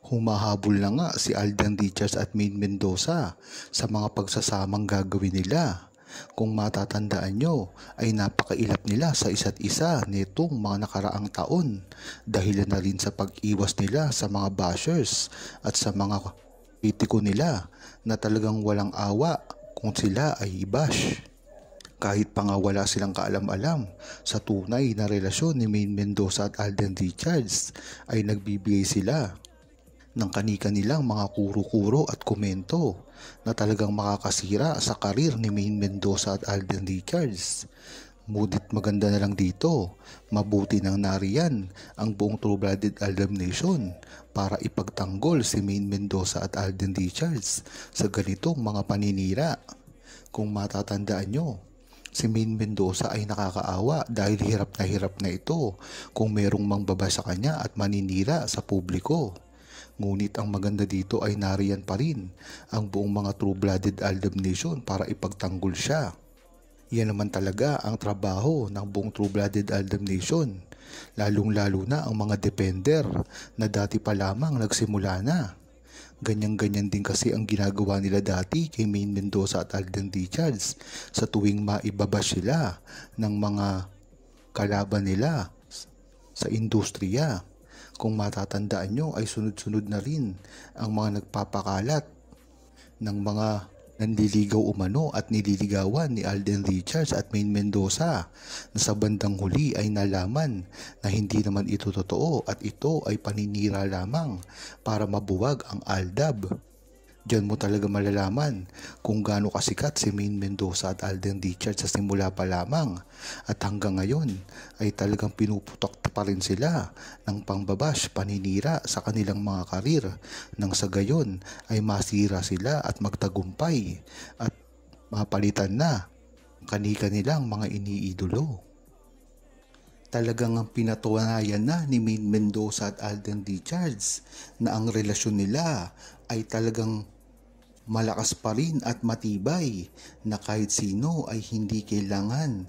Humahabol na nga si Alden Richards at Maine Mendoza sa mga pagsasamang gagawin nila. Kung matatandaan nyo ay napakailap nila sa isa't isa nitong mga nakaraang taon, dahilan na rin sa pag-iwas nila sa mga bashers at sa mga kritiko nila na talagang walang awa kung sila ay i-bash. Kahit pa nga wala silang kaalam-alam sa tunay na relasyon ni Maine Mendoza at Alden Richards, ay nagbibigay sila ng kani-kanilang mga kuro-kuro at komento na talagang makakasira sa karir ni Maine Mendoza at Alden Richards. Ngunit maganda na lang dito, mabuti nang nariyan ang buong True-Blooded Aldab Nation para ipagtanggol si Maine Mendoza at Alden Richards sa ganitong mga paninira. Kung matatandaan nyo, si Maine Mendoza ay nakakaawa dahil hirap na ito kung merong mangbaba sa kanya at maninira sa publiko. Ngunit ang maganda dito ay nariyan pa rin ang buong mga True-Blooded Aldab Nation para ipagtanggol siya. Yan naman talaga ang trabaho ng buong True-Blooded Aldab Nation, lalong-lalo na ang mga defender na dati pa lamang nagsimula na. Ganyan-ganyan din kasi ang ginagawa nila dati kay Maine Mendoza at Alden Richards sa tuwing maibaba sila ng mga kalaban nila sa industriya. Kung matatandaan nyo ay sunod-sunod na rin ang mga nagpapakalat ng mga nanliligaw umano at nililigawan ni Alden Richards at Maine Mendoza na sa bandang huli ay nalaman na hindi naman ito totoo at ito ay paninira lamang para mabuwag ang Aldab. Diyan mo talaga malalaman kung gaano kasikat si Maine Mendoza at Alden Richards sa simula pa lamang at hanggang ngayon ay talagang pinuputok pa rin sila ng pangbabash, paninira sa kanilang mga karir nang sa gayon ay masira sila at magtagumpay at mapalitan na kani-kanilang mga iniidolo. Talagang ang pinatunayan na ni Maine Mendoza at Alden Richards na ang relasyon nila ay talagang malakas pa rin at matibay na kahit sino ay hindi kailangan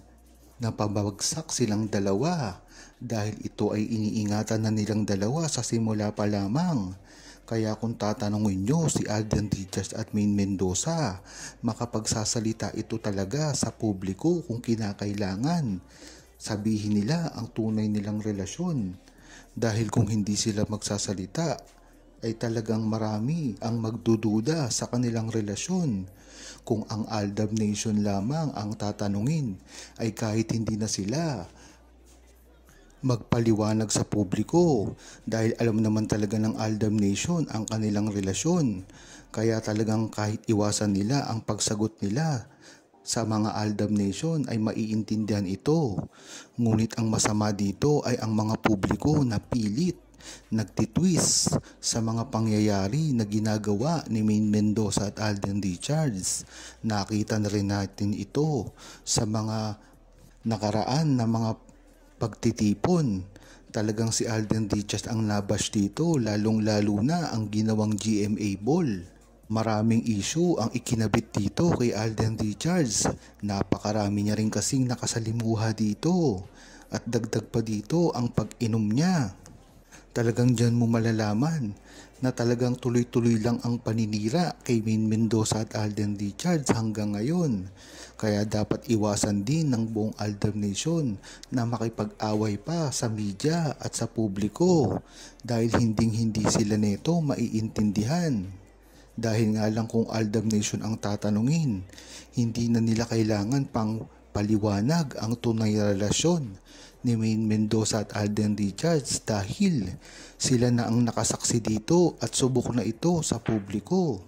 na pabagsak silang dalawa dahil ito ay iniingatan na nilang dalawa sa simula pa lamang. Kaya kung tatanungin nyo si Alden Richards at Maine Mendoza, makapagsasalita ito talaga sa publiko kung kinakailangan. Sabihin nila ang tunay nilang relasyon dahil kung hindi sila magsasalita ay talagang marami ang magdududa sa kanilang relasyon. Kung ang Aldab Nation lamang ang tatanungin ay kahit hindi na sila magpaliwanag sa publiko dahil alam naman talaga ng Aldab Nation ang kanilang relasyon. Kaya talagang kahit iwasan nila ang pagsagot nila sa mga Aldab Nation ay maiintindihan ito. Ngunit ang masama dito ay ang mga publiko na pilit nagtitwist sa mga pangyayari na ginagawa ni Maine Mendoza at Alden Richards. Nakita na rin natin ito sa mga nakaraan na mga pagtitipon. Talagang si Alden Richards ang nabash dito, lalong-lalo na ang ginawang GMA Ball. Maraming issue ang ikinabit dito kay Alden Richards. Napakarami niya rin kasing nakasalimuha dito. At dagdag pa dito ang pag-inom niya. Talagang dyan mo malalaman na talagang tuloy-tuloy lang ang paninira kay Maine Mendoza at Alden Richards hanggang ngayon. Kaya dapat iwasan din ng buong Aldab Nation na makipag-away pa sa media at sa publiko dahil hindi sila neto maiintindihan. Dahil nga lang kung Aldab Nation ang tatanungin, hindi na nila kailangan pang paliwanag ang tunay na relasyon ni Maine Mendoza at Alden Richards dahil sila na ang nakasaksi dito at subok na ito sa publiko.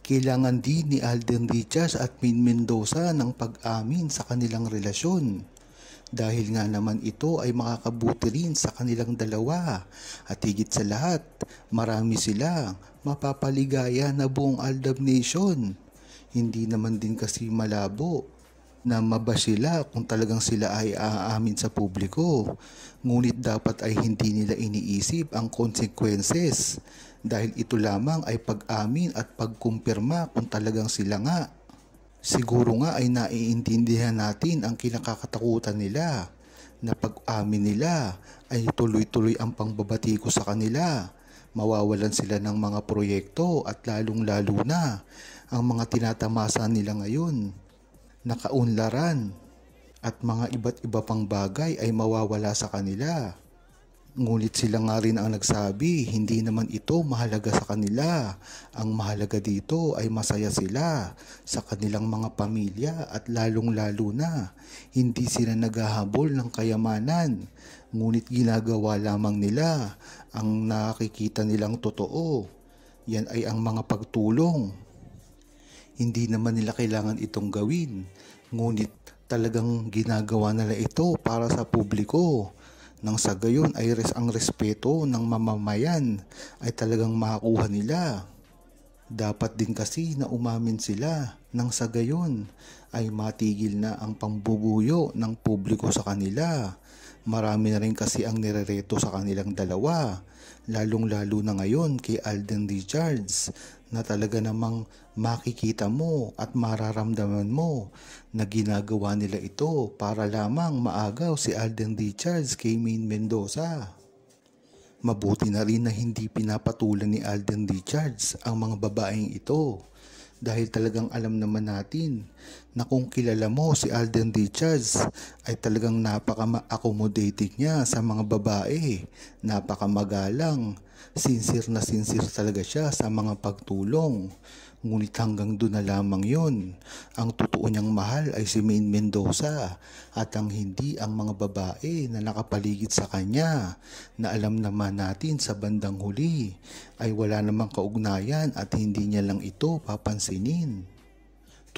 Kailangan din ni Alden Richards at Maine Mendoza ng pag-amin sa kanilang relasyon dahil nga naman ito ay makakabuti rin sa kanilang dalawa at higit sa lahat marami sila mapapaligaya na buong Aldab Nation. Hindi naman din kasi malabo na mabash sila kung talagang sila ay aamin sa publiko. Ngunit dapat ay hindi nila iniisip ang consequences dahil ito lamang ay pag-amin at pagkumpirma kung talagang sila nga. Siguro nga ay naiintindihan natin ang kinakatakutan nila na pag-amin nila ay tuloy-tuloy ang pangbabati ko sa kanila mawawalan sila ng mga proyekto at lalong-lalo na ang mga tinatamasa nila ngayon na kaunlaran at mga iba't iba pang bagay ay mawawala sa kanila. Ngunit sila nga rin ang nagsabi, hindi naman ito mahalaga sa kanila. Ang mahalaga dito ay masaya sila sa kanilang mga pamilya at lalong-lalo na hindi sila naghahabol ng kayamanan. Ngunit ginagawa lamang nila ang nakikita nilang totoo. Yan ay ang mga pagtulong. Hindi naman nila kailangan itong gawin. Ngunit talagang ginagawa nila ito para sa publiko. Nang sa gayon ay ang respeto ng mamamayan ay talagang makuha nila. Dapat din kasi na umamin sila nang sa gayon ay matigil na ang pambubuyo ng publiko sa kanila. Marami na rin kasi ang nirereto sa kanilang dalawa, lalong-lalo na ngayon kay Alden Richards na talaga namang makikita mo at mararamdaman mo na ginagawa nila ito para lamang maagaw si Alden Richards kay Maine Mendoza. Mabuti na rin na hindi pinapatulan ni Alden Richards ang mga babaeng ito dahil talagang alam naman natin na kung kilala mo si Alden Richards ay talagang napaka-accommodating niya sa mga babae, napakamagalang, sincere na sincere talaga siya sa mga pagtulong. Ngunit hanggang doon na lamang yun. Ang totoo niyang mahal ay si Maine Mendoza at ang hindi ang mga babae na nakapaligid sa kanya na alam naman natin sa bandang huli ay wala namang kaugnayan at hindi niya lang ito papansinin.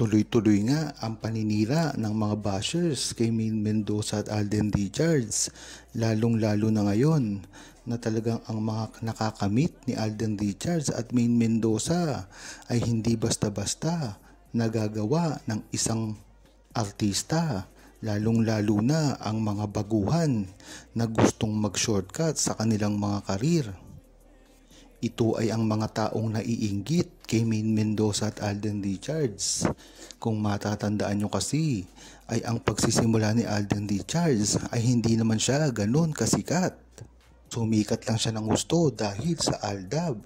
Tuloy-tuloy nga ang paninira ng mga bashers kay Maine Mendoza at Alden Richards, lalong-lalo na ngayon na talagang ang mga nakakamit ni Alden Richards at Maine Mendoza ay hindi basta-basta nagagawa ng isang artista, lalong-lalo na ang mga baguhan na gustong mag-shortcut sa kanilang mga karir. Ito ay ang mga taong naiinggit kay Maine Mendoza at Alden Richards. Kung matatandaan nyo kasi, ay ang pagsisimula ni Alden Richards ay hindi naman siya ganun kasikat. Sumikat lang siya ng gusto dahil sa Aldab.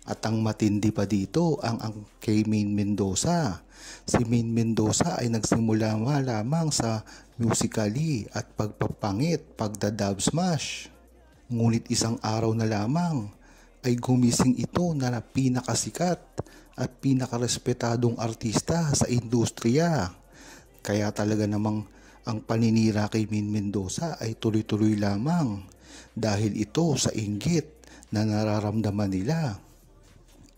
At ang matindi pa dito ang kay Maine Mendoza. Si Maine Mendoza ay nagsimula lamang sa musically at pagpapangit, pagda-dub smash. Ngunit isang araw na lamang ay gumising ito na pinakasikat at pinakarespetadong artista sa industriya. Kaya talaga namang ang paninira kay Maine Mendoza ay tuloy-tuloy lamang dahil ito sa inggit na nararamdaman nila.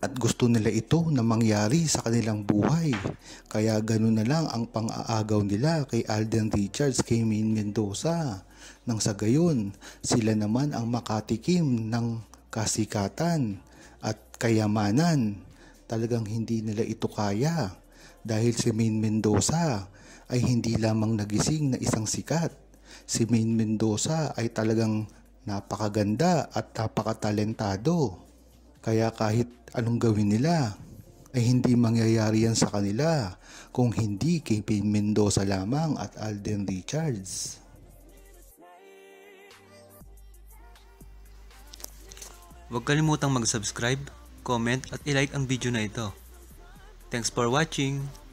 At gusto nila ito na mangyari sa kanilang buhay. Kaya ganun na lang ang pang-aagaw nila kay Alden Richards kay Maine Mendoza. Nang sa gayon, sila naman ang makatikim ng kasikatan at kayamanan. Talagang hindi nila ito kaya dahil si Maine Mendoza ay hindi lamang nagising na isang sikat. Si Maine Mendoza ay talagang napakaganda at napakatalentado. Kaya kahit anong gawin nila ay hindi mangyayari yan sa kanila kung hindi kay Maine Mendoza lamang at Alden Richards. Huwag kalimutang mag-subscribe, comment at i-like ang video na ito. Thanks for watching!